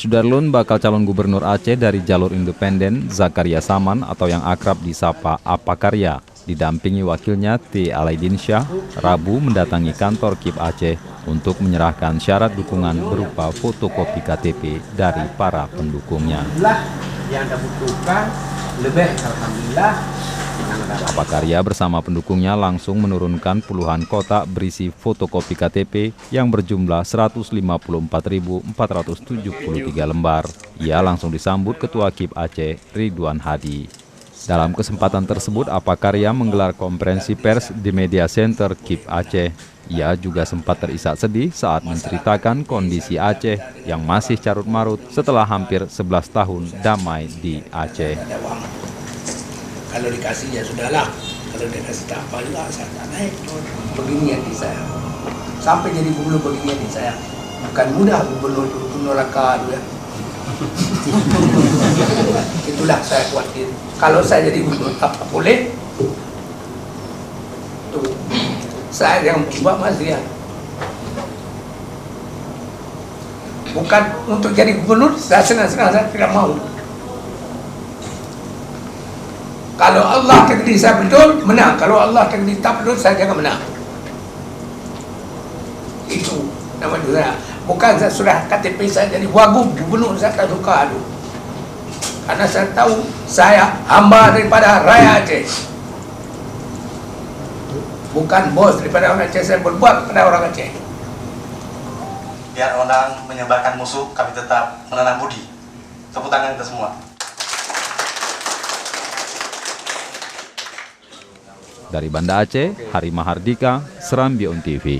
Sudarlun bakal calon gubernur Aceh dari jalur independen Zakaria Saman atau yang akrab disapa Apakarya, didampingi wakilnya T. Alaidin Syah, Rabu mendatangi kantor KIP Aceh untuk menyerahkan syarat dukungan berupa fotokopi KTP dari para pendukungnya. Yang Anda butuhkan lebih, alhamdulillah. Apakarya bersama pendukungnya langsung menurunkan puluhan kotak berisi fotokopi KTP yang berjumlah 154.473 lembar. Ia langsung disambut Ketua KIP Aceh, Ridwan Hadi. Dalam kesempatan tersebut, Apakarya menggelar konferensi pers di Media Center KIP Aceh. Ia juga sempat terisak sedih saat menceritakan kondisi Aceh yang masih carut-marut setelah hampir 11 tahun damai di Aceh. Kalau dikasih ya sudahlah, kalau dikasih tak apa juga saya tak naik. Begini hati saya, sampai jadi gubernur begini hati saya. Bukan mudah gubernur itu neraka ya. Itulah saya khawatir. Kalau saya jadi gubernur apa boleh? Tuh, saya yang buat Mas Rian. Bukan untuk jadi gubernur, saya senang-senang, saya tidak mau. Kalau Allah takdir saya betul, menang. Kalau Allah takdir tak betul, saya jangan menang. Itu nama saya. Bukan saya sudah KTP saya jadi wagub gubernur, saya tak suka itu. Karena saya tahu saya hamba daripada rakyat Aceh. Bukan bos daripada orang Aceh, saya berbuat kepada orang Aceh. Biar orang menyebarkan musuh, kami tetap menanam budi. Tepuk tangan kita semua. Dari Banda Aceh, Hari Mahardika, Serambi On TV.